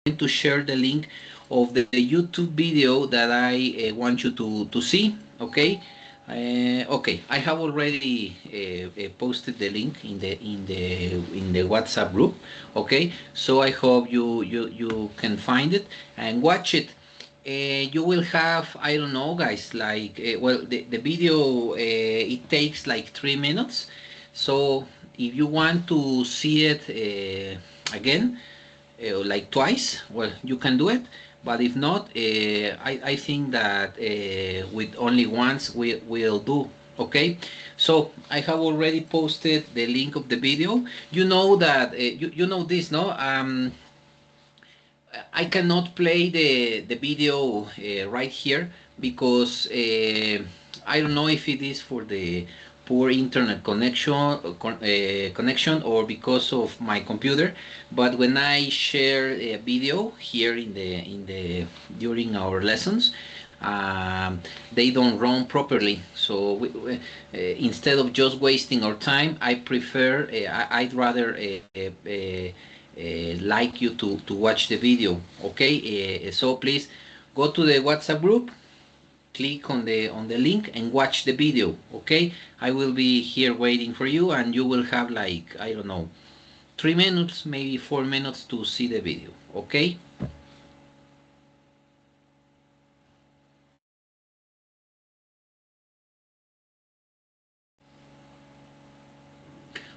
going to share the link of the YouTube video that I want you to see. Okay. Okay, I have already posted the link in the WhatsApp group. Okay, so I hope you can find it and watch it. You will have, I don't know, guys, like well, the video it takes like 3 minutes. So if you want to see it again, like twice, well, you can do it. But if not, I think that with only once we will do. Okay, so I have already posted the link of the video. You know that you know this, no? I cannot play the video right here because I don't know if it is for the poor internet connection or because of my computer. But when I share a video here in the during our lessons, they don't run properly. So instead of just wasting our time, I prefer I'd rather like you to watch the video. Okay, so please go to the WhatsApp group, click on the link and watch the video. Okay, I will be here waiting for you, and you will have like, I don't know, 3 minutes, maybe 4 minutes to see the video. Okay.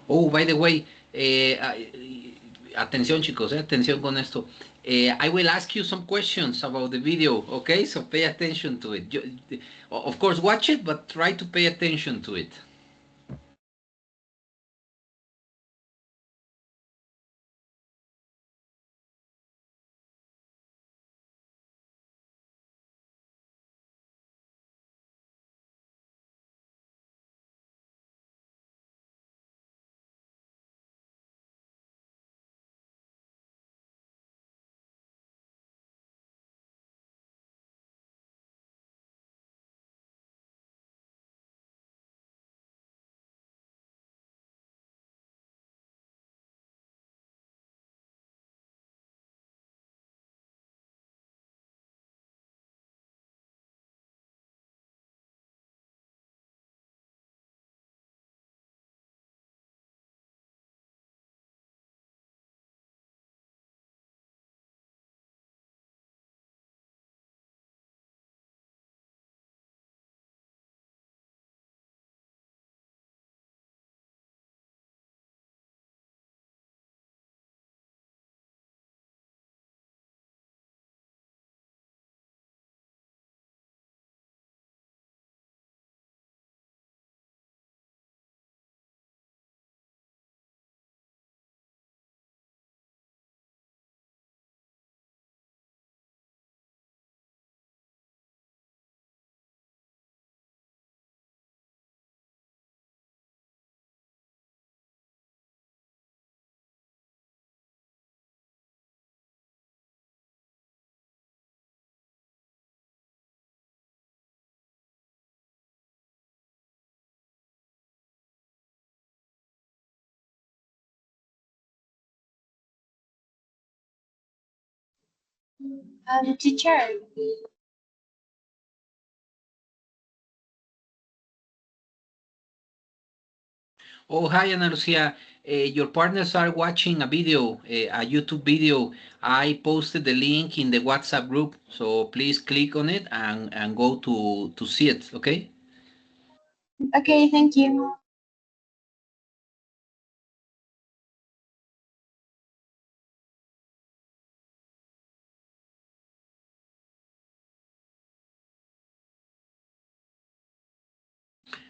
Oh, by the way, atención chicos, atención con esto. I will ask you some questions about the video, okay? So pay attention to it. Of course, watch it, but try to pay attention to it. Teacher, Oh, hi, Ana Lucia. Your partners are watching a video, a YouTube video. I posted the link in the WhatsApp group, so please click on it and go to see it. Okay. okay, thank you.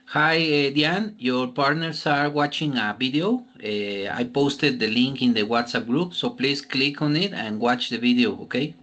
Hi, Diane. Your partners are watching a video. I posted the link in the WhatsApp group, so please click on it and watch the video. Okay.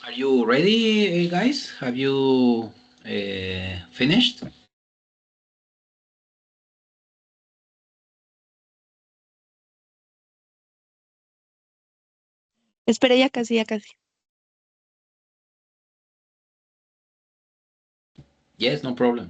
Are you ready, guys? Have you finished? Espera, ya casi, ya casi. Yes, no problem.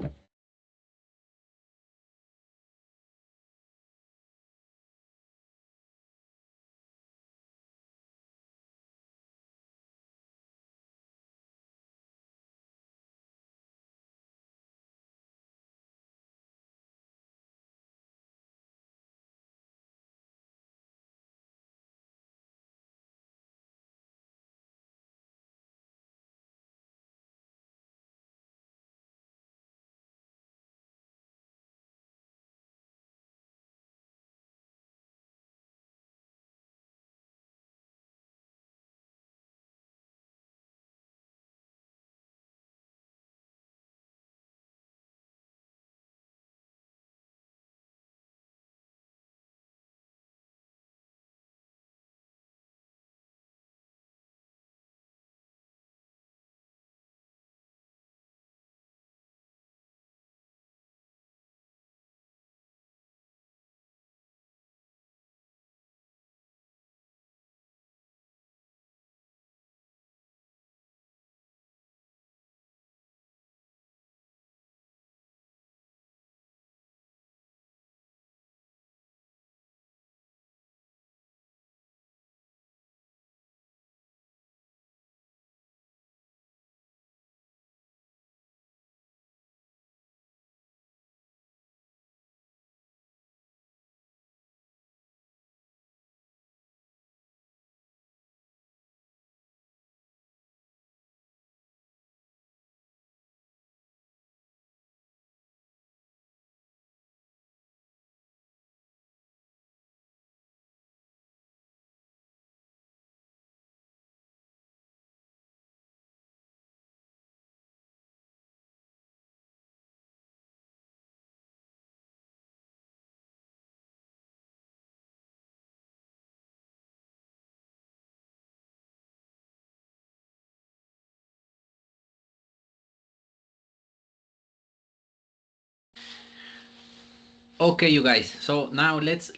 Okay, you guys. So now let's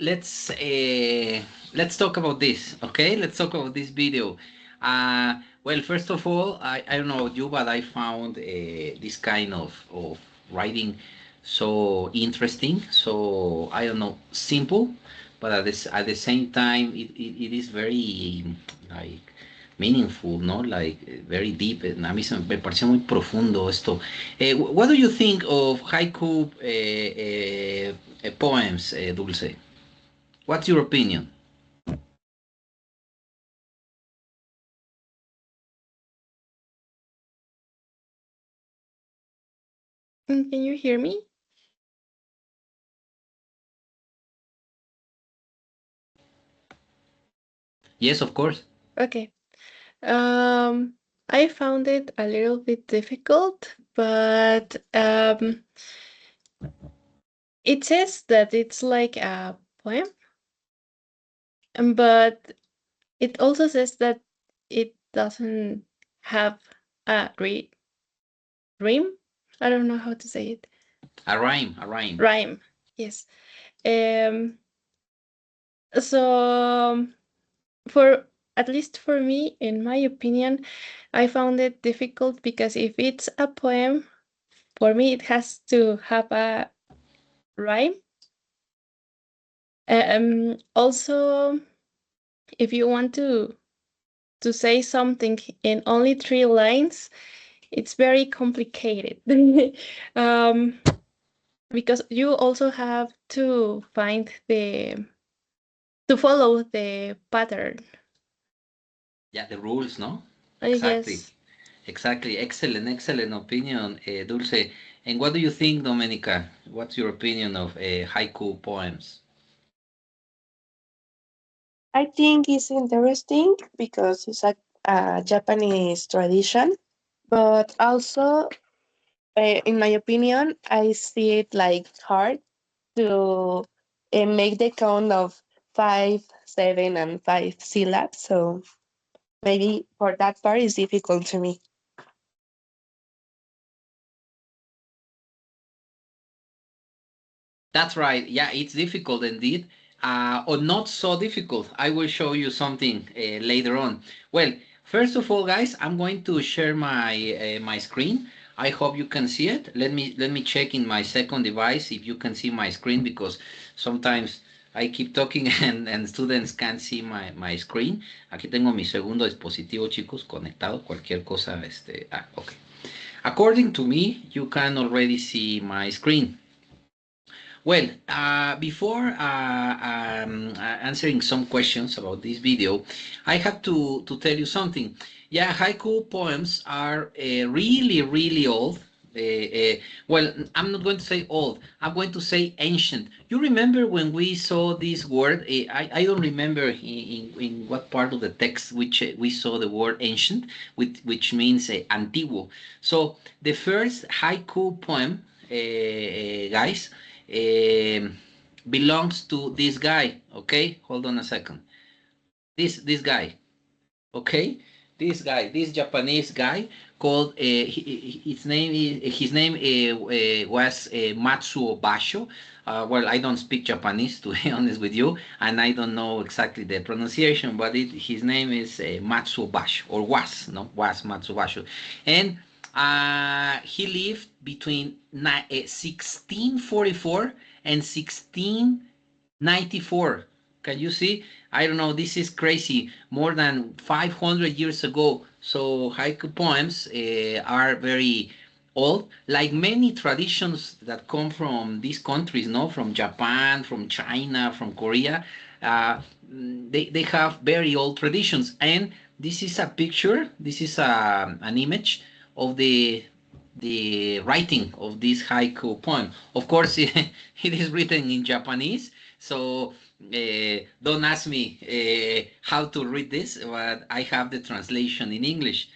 talk about this. Okay, let's talk about this video. Well, first of all, I don't know about you, but I found this kind of writing so interesting. So I don't know, simple, but at the same time, it is very like meaningful, no? Like very deep. A mí me pareció muy profundo esto. What do you think of haiku poems, Dulce? What's your opinion? Can you hear me? Yes, of course. Okay. I found it a little bit difficult, but it says that it's like a poem, but it also says that it doesn't have a rhyme. I don't know how to say it. A rhyme, a rhyme. Rhyme. Yes. Um. So for at least for me, in my opinion, I found it difficult because if it's a poem, for me it has to have a rhyme. Also, if you want to say something in only 3 lines, it's very complicated. um, because you also have to find the to follow the pattern. Yeah, the rules, no? Exactly, Yes, exactly. Excellent, excellent opinion, Dulce. And what do you think, Domenica? What's your opinion of haiku poems? I think it's interesting because it's a Japanese tradition, but also, in my opinion, I see it like hard to make the count of 5, 7, and 5 syllables. So Maybe for that part is difficult to me. That's right. Yeah, it's difficult indeed, or not so difficult. I will show you something later on. Well, first of all, guys, I'm going to share my screen. I hope you can see it. Let me check in my second device if you can see my screen, because sometimes I keep talking and students can't see my screen. Aquí tengo mi segundo dispositivo, chicos, conectado. Cualquier cosa, okay. According to me, you can already see my screen. Well, before answering some questions about this video, I have to tell you something. Yeah, haiku poems are really, really old. Well, I'm not going to say old. I'm going to say ancient. You remember when we saw this word? I don't remember in what part of the text which we saw the word ancient, which means antiguo. So the first haiku poem, guys, um, belongs to this guy. Okay, hold on a second. This guy. Okay, this guy, this Japanese guy called his name was Matsuo Basho. Well, I don't speak Japanese, to be honest with you, and I don't know exactly the pronunciation, but his name is Matsuo Basho, or was Matsuo Basho, and he lived between 1644 and 1694. Can you see? I don't know. This is crazy. More than 500 years ago. So haiku poems are very old, like many traditions that come from these countries, no, from Japan, from China, from Korea. Uh, they have very old traditions, and this is a picture. This is an image of the writing of this haiku poem. Of course, it is written in Japanese, so don't ask me how to read this, but I have the translation in English.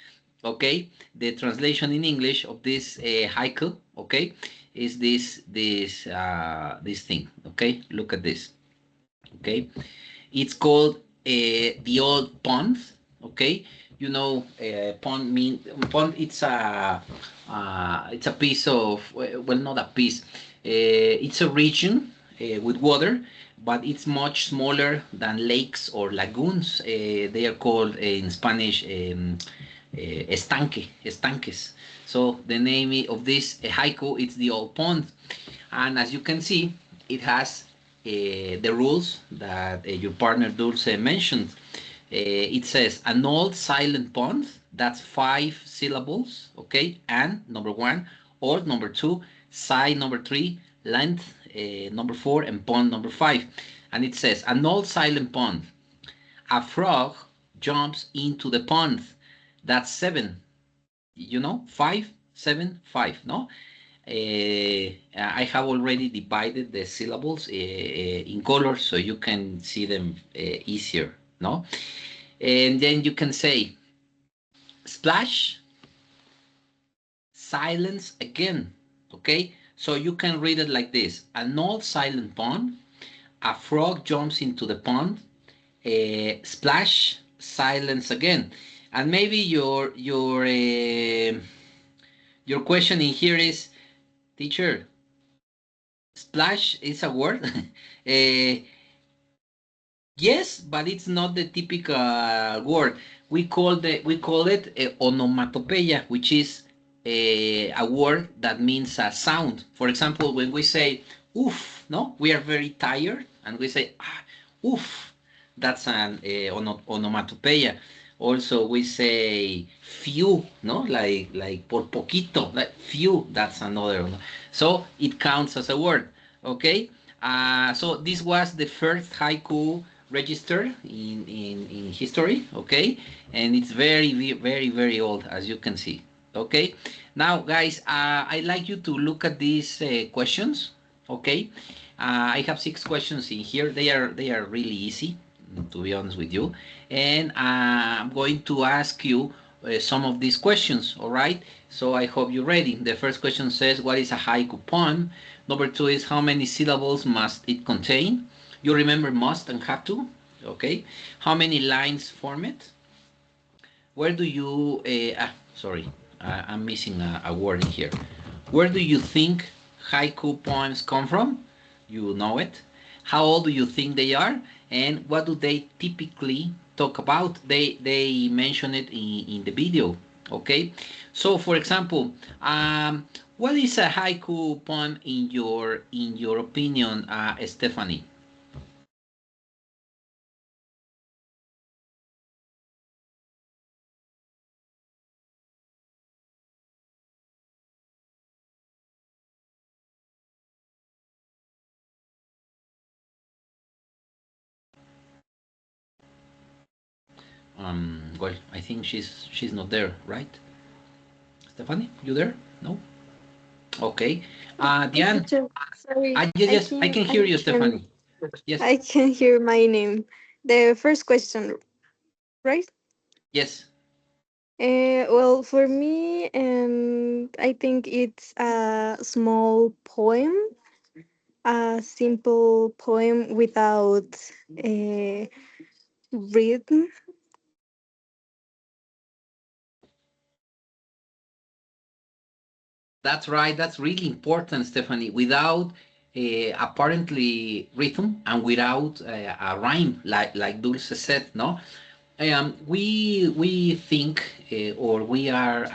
Okay, the translation in English of this haiku, okay, is this thing. Okay, look at this. Okay, it's called the old pond. Okay, you know, pond. It's a piece of, well, not a piece. It's a region with water, but it's much smaller than lakes or lagoons. They are called in Spanish estanques. So the name of this haiku is the old pond, and as you can see, it has the rules that your partner Dulce mentioned. It says an old silent pond, that's 5 syllables, okay, and number one, old number two, side number three, length number four, and pond number five. And it says an old silent pond. A frog jumps into the pond. That's seven. You know, five, seven, five. No, I have already divided the syllables in color so you can see them easier, no? And then you can say splash, silence again, okay? So you can read it like this: an old silent pond, a frog jumps into the pond, splash, silence again. And maybe your question in here is, teacher, splash is a word? uh, Yes, but it's not the typical word. We call it onomatopeia, which is a word that means a sound. For example, when we say "oof," no, we are very tired, and we say "oof." That's an onomatopeia. Also, we say "few," no, like por poquito, like few. That's another. So it counts as a word. Okay. So this was the first haiku registered in history, okay? And it's very old, as you can see, okay? Now, guys, I'd like you to look at these questions, okay? I have 6 questions in here. They are really easy, to be honest with you. And I'm going to ask you some of these questions, all right? So I hope you're ready. The first question says, what is a haiku poem? Number two is, how many syllables must it contain? You remember must and have to, okay? How many lines form it? Where do you, sorry, I'm missing a word in here. Where do you think haiku poems come from? You know it. How old do you think they are? And what do they typically talk about? They mention it in the video. Okay. So, for example, what is a haiku poem in your opinion, Stephanie? Well, I think she's not there, right? Stephanie, you there? No. Okay. Hi, Diane. teacher. Sorry, Yes, yes. I can hear you, Stephanie. Yes. I can hear my name. The first question, right? Yes. Well, for me, I think it's a small poem, a simple poem without a rhythm. That's right. That's really important, Stephanie. Without apparently rhythm and without a rhyme, like Dulce said, no. We think or we are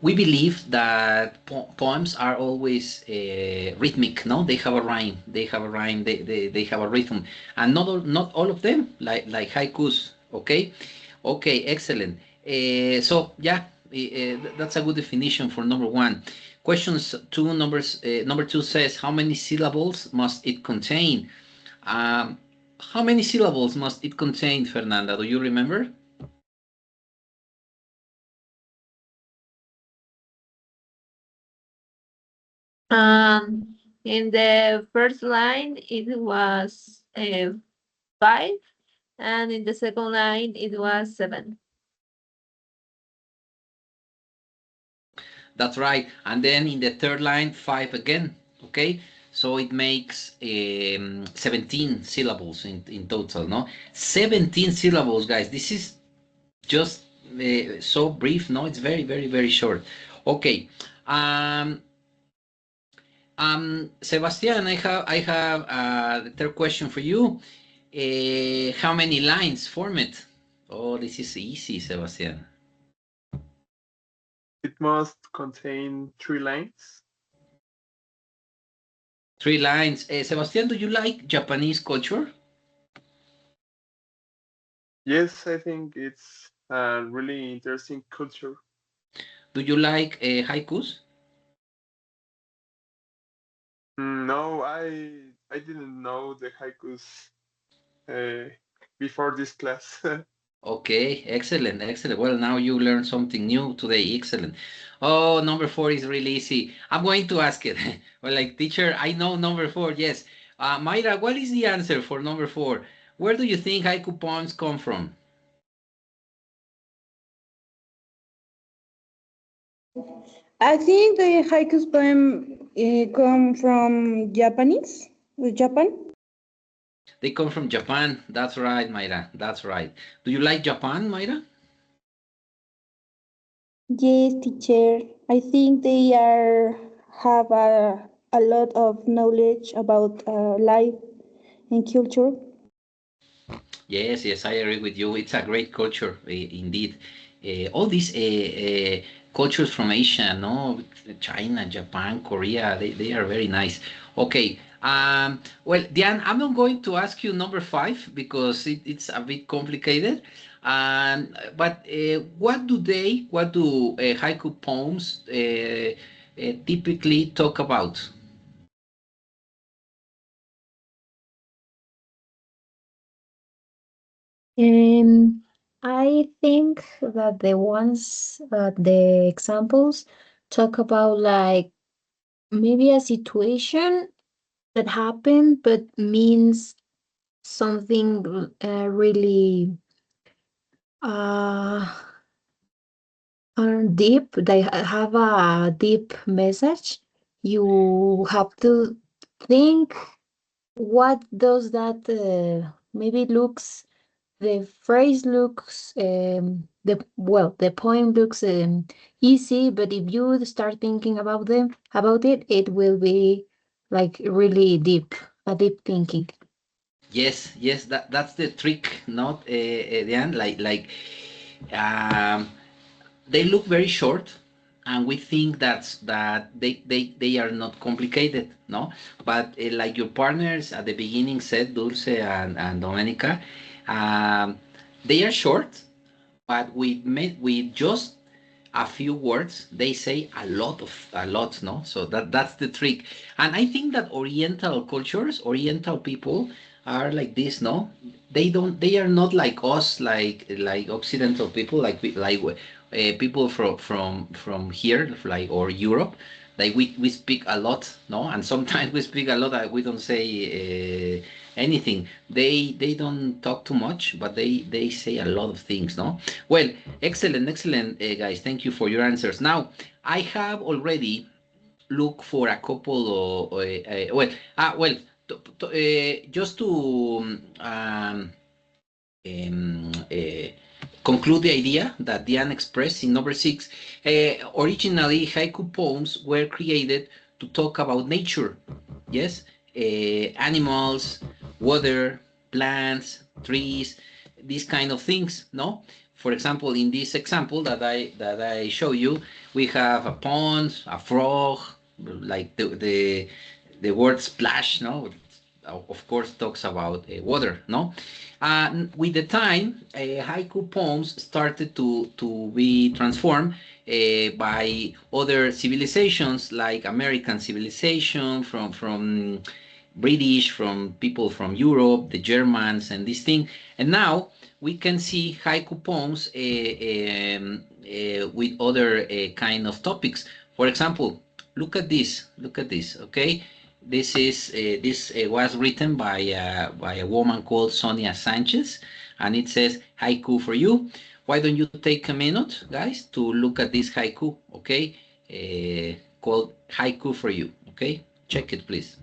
we believe that poems are always rhythmic. No, they have a rhyme. They have a rhyme. They have a rhythm, and not all of them like haikus. Okay, okay, excellent. So yeah, that's a good definition for number one. Questions two numbers. Number two says how many syllables must it contain? Um, how many syllables must it contain, Fernanda? Do you remember? In the first line, it was five, and in the second line, it was seven. That's right. And then in the third line, five again. Okay. So it makes 17 syllables in total, no? 17 syllables, guys. This is just so brief, no? It's very, very, very short. Okay. Um, Sebastian, I have the third question for you. How many lines form it? Oh, this is easy, Sebastian. It must contain 3 lines. Three lines. Sebastian, do you like Japanese culture? Yes, I think it's a really interesting culture. Do you like haikus? No, I didn't know the haikus uh, before this class. Okay, excellent, excellent. Well, now you learned something new today. Excellent. Oh, number four is really easy. I'm going to ask it. Well, like teacher, I know number four. Yes. Mayra, what is the answer for number four? Where do you think haiku poems come from? I think the haikus poem come from Japan. They come from Japan. That's right, Mayra. That's right. Do you like Japan, Mayra? Yes, teacher. I think they are have a lot of knowledge about life and culture. Yes, yes, I agree with you. It's a great culture, indeed. All these cultures from Asia, no, China, Japan, Korea, they are very nice. Okay. Well, Diane, I'm not going to ask you number five because it's a bit complicated. But what do haiku poems typically talk about? Um, I think that the examples talk about like maybe a situation that happened, but means something really uh, deep. They have a deep message. You have to think what does that maybe looks. the phrase looks the poem looks easy, but if you start thinking about it, it will be like really deep, a deep thinking. Yes, yes, that's the trick, not Diane. Um, they look very short, and we think that they are not complicated, no. But like your partners at the beginning said, Dulce and Domenica, um, they are short, but with just a few words they say a lot, no. So that's the trick. And I think that oriental cultures, oriental people are like this, no. They are not like us, like occidental people, people from here, like, or Europe. Like we speak a lot, no, and sometimes we speak a lot that we don't say anything. They don't talk too much, but they say a lot of things, no. Well, excellent, guys. Thank you for your answers. Now, I have already looked for a couple of just to um, uh, conclude the idea that Diane expressed in number six. Originally, haiku poems were created to talk about nature. Yes, animals, water, plants, trees, these kind of things. No, for example, in this example that I show you, we have a pond, a frog, like the word splash. No, of course talks about water. No, with the time, haiku poems started to be transformed by other civilizations, like American civilization, from British, from people from Europe, the Germans, and this thing. And now we can see haiku poems with other kind of topics. For example, look at this. Look at this. Okay, this was written by a woman called Sonia Sanchez, and it says haiku for you. Why don't you take a minute, guys, to look at this haiku? Okay, called haiku for you. Okay, check it, please.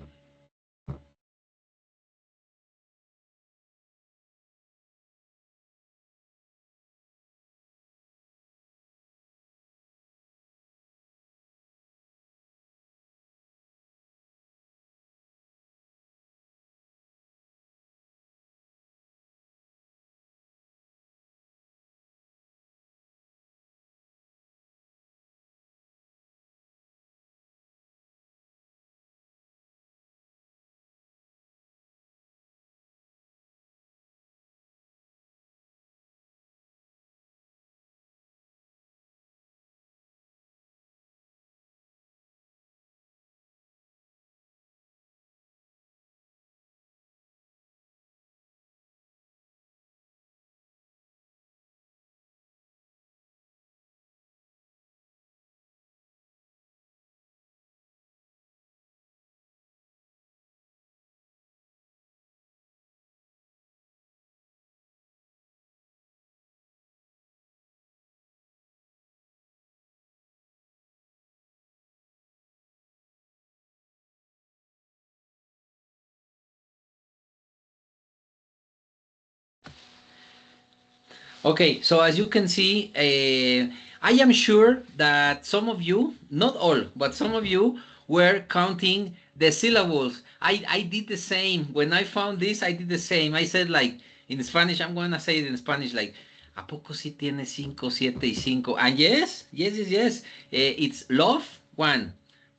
Okay, so as you can see, I am sure that some of you, not all, but some of you were counting the syllables. I did the same. When I found this, I did the same. I said, like, in Spanish, I'm going to say it in Spanish, like, ¿a poco sí tiene cinco, siete y cinco? And yes. It's love, one.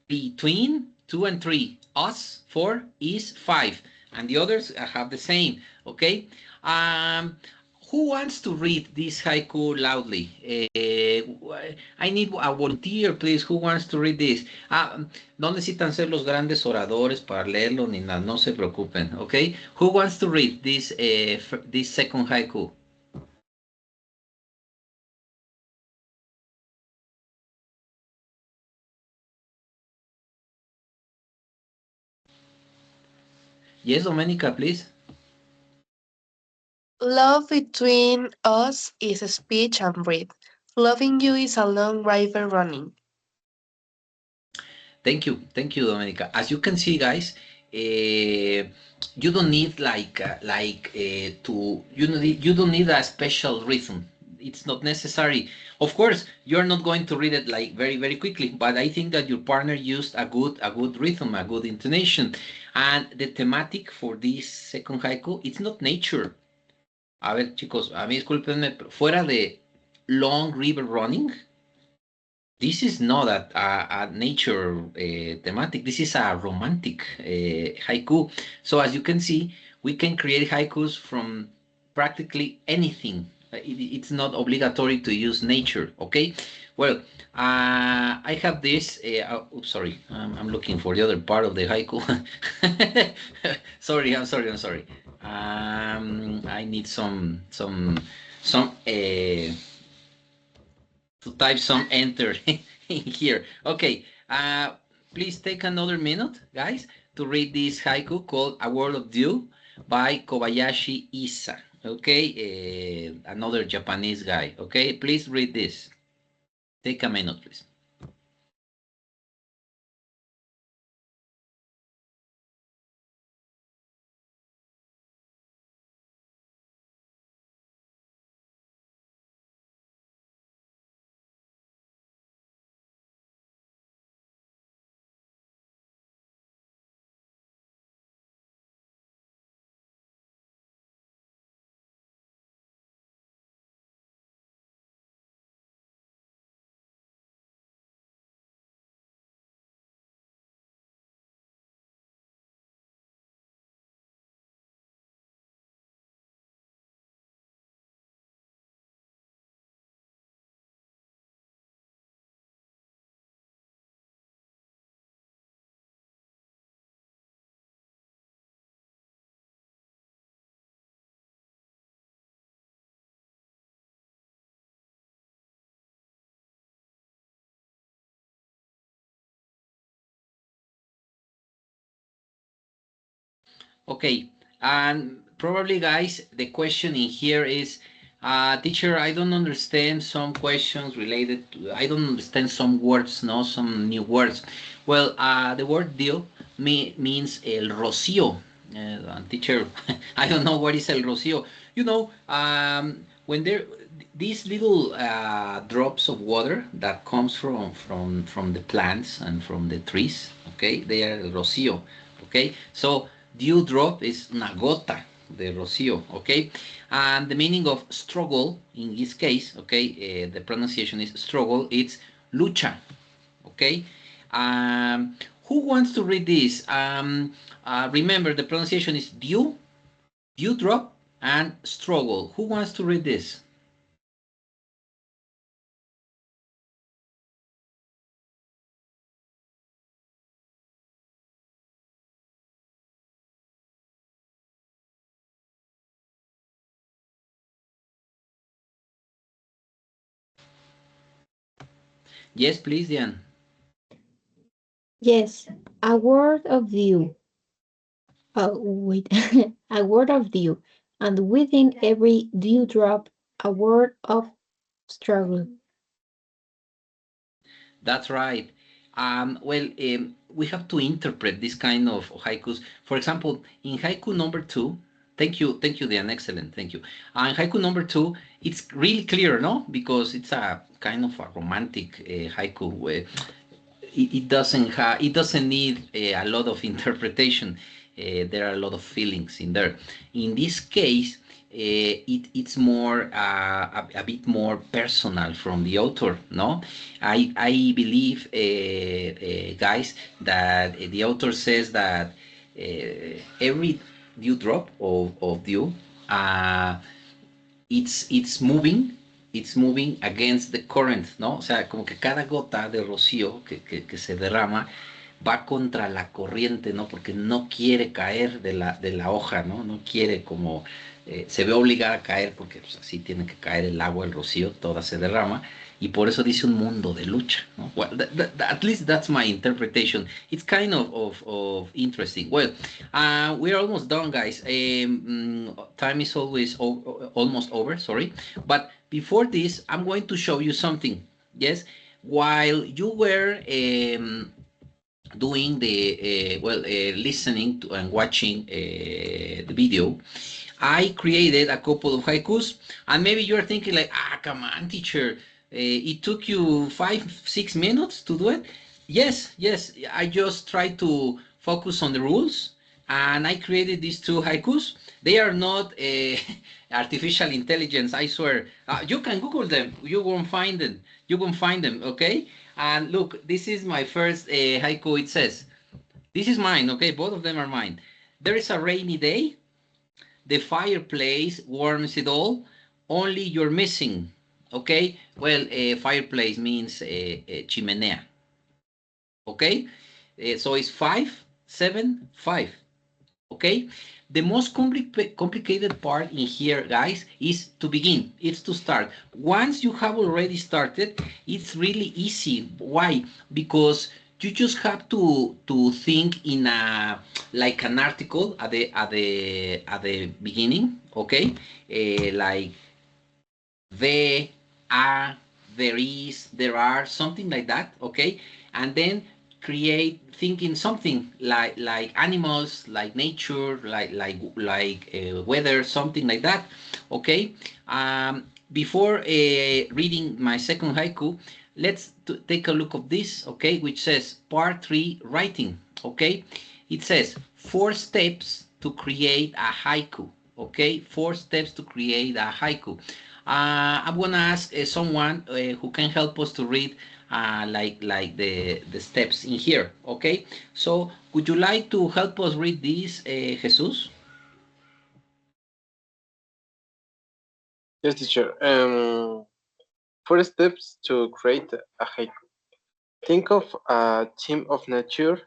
Between two and three. Us, four. Is five. And the others have the same. Okay? Um, who wants to read this haiku loudly? I need a volunteer, please. Who wants to read this? No necesitan ser los grandes oradores para leerlo ni nada. No se preocupen, okay? Who wants to read this second haiku? Yes, Domenica, please. Love between us is a speech and breath. Loving you is a long river running. Thank you, Domenica. As you can see, guys, you don't need to you don't need a special rhythm. It's not necessary. Of course, you're not going to read it like very very quickly, but I think that your partner used a good rhythm, a good intonation, and the thematic for this second haiku, it's not nature. A ver, chicos, a mí discúlpenme, pero fuera de long river running, this is not a nature thematic. This is a romantic haiku. So as you can see, we can create haikus from practically anything. It's not obligatory to use nature. Okay. Well, I have this. Oops, sorry. I'm looking for the other part of the haiku. Sorry. I'm sorry. I'm sorry. I need some to type some enter in here. Okay, please take another minute, guys, to read this haiku called A World of Dew by Kobayashi Isa. Okay, another Japanese guy. Okay, please read this. Take a minute, please. Okay, and probably, guys, the question in here is, teacher, I don't understand some questions related to, I don't understand some words, no, some new words. Well, the word deal means el rocío. Teacher, I don't know what is el rocío. When there, these little drops of water that comes from the plants and from the trees, okay, they are el rocío, okay. So dewdrop is una gota de rocío, okay? And the meaning of struggle in this case, okay, the pronunciation is struggle, it's lucha, okay? Who wants to read this? Remember, the pronunciation is dewdrop, and struggle. Who wants to read this? Yes, please, Diane. Yes, a word of view. Wait, a word of dew, and within every dewdrop, a word of struggle. That's right. We have to interpret this kind of haikus. For example, in haiku number two, thank you, Dan, excellent, thank you. In haiku number two, it's really clear, no? Because it's a kind of a romantic haiku. It doesn't need a lot of interpretation. There are a lot of feelings in there. In this case, it's more a bit more personal from the author. No, I believe, guys, that the author says that every dewdrop of dew, uh, it's moving against the current, ¿no? O sea, como que cada gota de rocío que se derrama va contra la corriente, ¿no? Porque no quiere caer de la hoja, ¿no? No quiere como, se ve obligada a caer porque pues, así tiene que caer el agua, el rocío, toda se derrama. Y por eso dice un mundo de lucha, ¿no? Well, at least that's my interpretation. It's kind of interesting. Well, we're almost done, guys. Time is always almost over, sorry. But before this, I'm going to show you something. Yes, while you were doing the listening to and watching the video, I created a couple of haikus, and maybe you're thinking like, ah, come on, teacher, it took you 5, 6 minutes to do it. Yes, yes, I just try to focus on the rules, and I created these two haikus. They are not artificial intelligence, I swear. You can Google them. You won't find them. You won't find them. Okay. And look, this is my first haiku. It says, "This is mine." Okay, both of them are mine. There is a rainy day. The fireplace warms it all. Only you're missing. Okay. Well, fireplace means chimenea. Okay. So it's 5, 7, 5. Okay. The most complicated part in here, guys, is to begin. It's to start. Once you have already started, it's really easy. Why? Because you just have to think in a like an article at the beginning. Okay. Like there are, there is, there are, something like that, okay? And then create thinking something like animals, like nature, like weather, something like that, okay? Before reading my second haiku, let's take a look of this, okay? Which says part 3 writing, okay? It says 4 steps to create a haiku, okay? 4 steps to create a haiku. I'm gonna ask someone who can help us to read like the steps in here. Okay. So would you like to help us read this, Jesus? Yes, teacher. 4 steps to create a haiku. Think of a theme of nature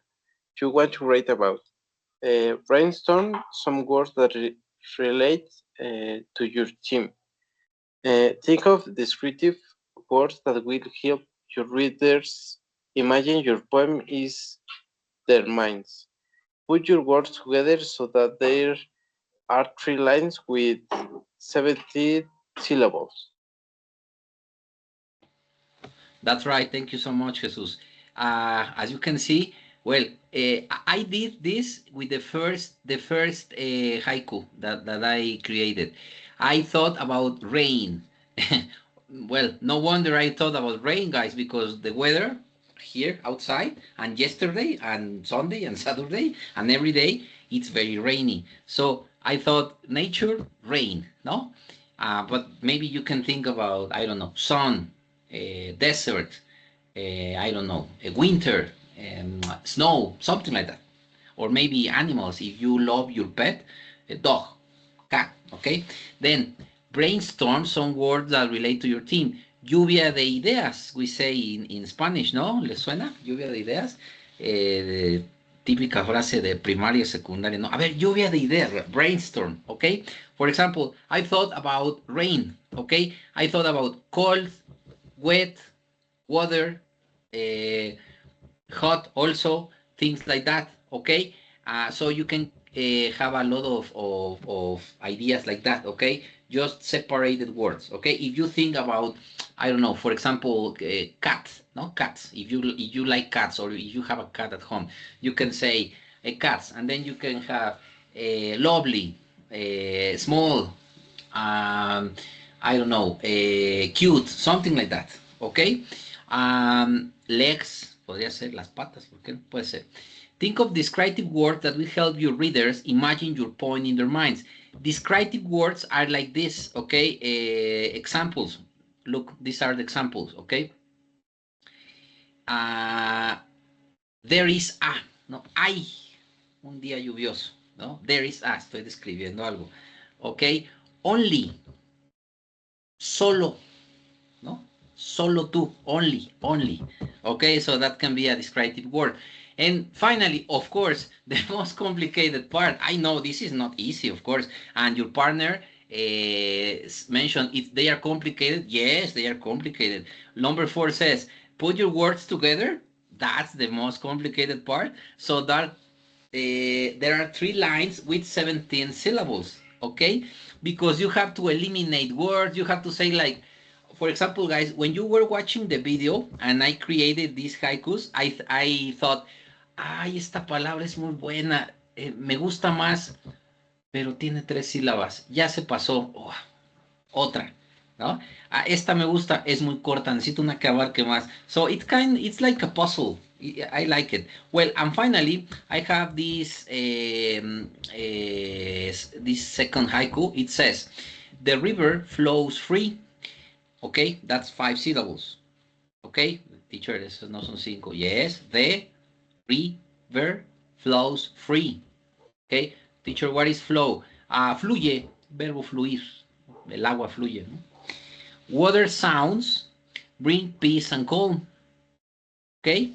you want to write about. Brainstorm some words that relate to your theme. Think of descriptive words that will help your readers imagine your poem is their minds. Put your words together so that there are 3 lines with 70 syllables. That's right. Thank you so much, Jesus. As you can see, well, I did this with the first haiku that I created. I thought about rain. Well, no wonder I thought about rain, guys, because the weather here outside and yesterday and Sunday and Saturday and every day it's very rainy. So I thought nature, rain, no? But maybe you can think about, I don't know, sun, desert, I don't know, winter, snow, something like that. Or maybe animals, if you love your pet, a dog, cat, okay? Then brainstorm some words that relate to your team. Lluvia de ideas, we say in Spanish, ¿no? ¿Les suena? Lluvia de ideas. Típica frase de primaria, secundaria, ¿no? A ver, lluvia de ideas, brainstorm, okay? For example, I thought about rain, okay? I thought about cold, wet, water, uh, hot also, things like that, okay? So you can have a lot of ideas like that, okay? Just separated words, okay? If you think about, I don't know, for example, cats, no? Cats. If you like cats or if you have a cat at home, you can say cats, and then you can have lovely, small, um, I don't know, cute, something like that, okay? Legs, podría ser las patas, ¿por qué no puede ser? Think of descriptive words that will help your readers imagine your point in their minds. Descriptive words are like this, okay? Examples. Look, these are the examples, okay? Uh, there is a, no, hay un día lluvioso, ¿no? There is a, estoy describiendo algo, okay? Only, solo, ¿no? Solo tú, only. Okay, so that can be a descriptive word. And finally, of course, the most complicated part. I know this is not easy, of course, and your partner mentioned it. They are complicated. Yes, they are complicated. Number 4 says, put your words together. That's the most complicated part. So that there are 3 lines with 17 syllables, okay? Because you have to eliminate words. You have to say like, for example, guys, when you were watching the video and I created these haikus, I thought Ay, esta palabra es muy buena. Me gusta más, pero tiene 3 sílabas. Ya se pasó. Oh, otra, ¿no? Esta me gusta, es muy corta, necesito una que abarque más. So it's like a puzzle. I like it. Well, and finally, I have this second haiku. It says, "The river flows free." Okay, that's 5 syllables. Okay, teacher, esos no son 5. Yes, the river flows free. Okay, teacher, what is flow? Fluye, verbo fluir. El agua fluye, ¿no? Water sounds bring peace and calm. Okay,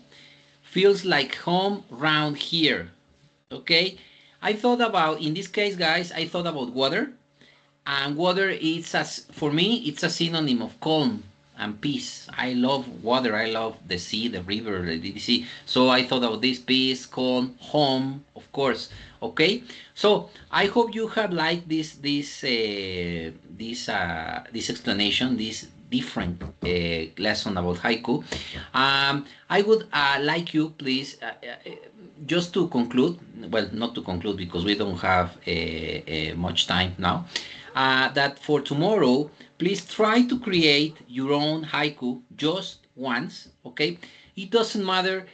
feels like home round here. Okay, I thought about, in this case, guys, I thought about water. And water is, for me, it's a synonym of calm and peace. I love water. I love the sea, the river, the sea. So I thought about this: peace, calm, home, of course. Okay. So I hope you have liked this explanation, this different lesson about haiku. I would like you, please, just to conclude. Well, not to conclude because we don't have much time now. That for tomorrow, please try to create your own haiku just once, okay? It doesn't matter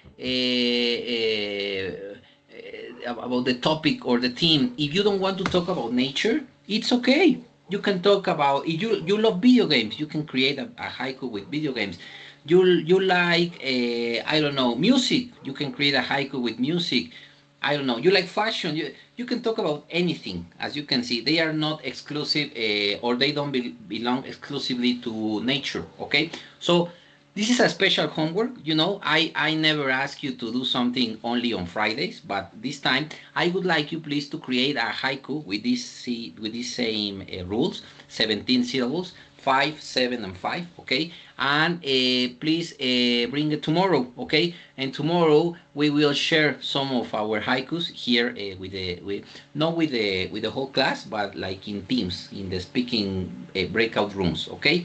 about the topic or the theme. If you don't want to talk about nature, it's okay. You can talk about, if you love video games, you can create a haiku with video games. You like, I don't know, music, you can create a haiku with music. I don't know. You like fashion. You can talk about anything. As you can see, they are not exclusive, or they don't belong exclusively to nature. Okay. So this is a special homework. I never ask you to do something only on Fridays, but this time I would like you please to create a haiku with this same rules, 17 syllables, 5, 7, and 5. Okay, and please bring it tomorrow. Okay, and tomorrow we will share some of our haikus here not with the whole class, but like in teams in the speaking breakout rooms. Okay.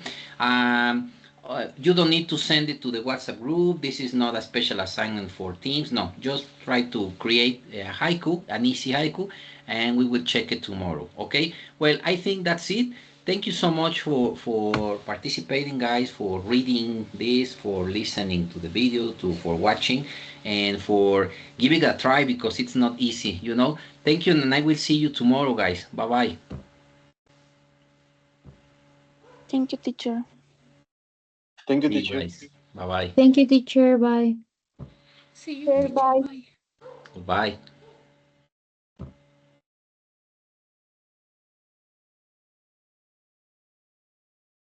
You don't need to send it to the WhatsApp group. This is not a special assignment for teams. No, just try to create a haiku, an easy haiku, and we will check it tomorrow. Okay. Well, I think that's it. Thank you so much for participating, guys, for reading this, for listening to the video, for watching, and for giving it a try because it's not easy. Thank you, and I will see you tomorrow, guys. Bye bye. Thank you, teacher. Thank you, See you teacher. guys. Bye bye. Thank you, teacher. Bye. See you, Okay, teacher. bye. Bye. Goodbye.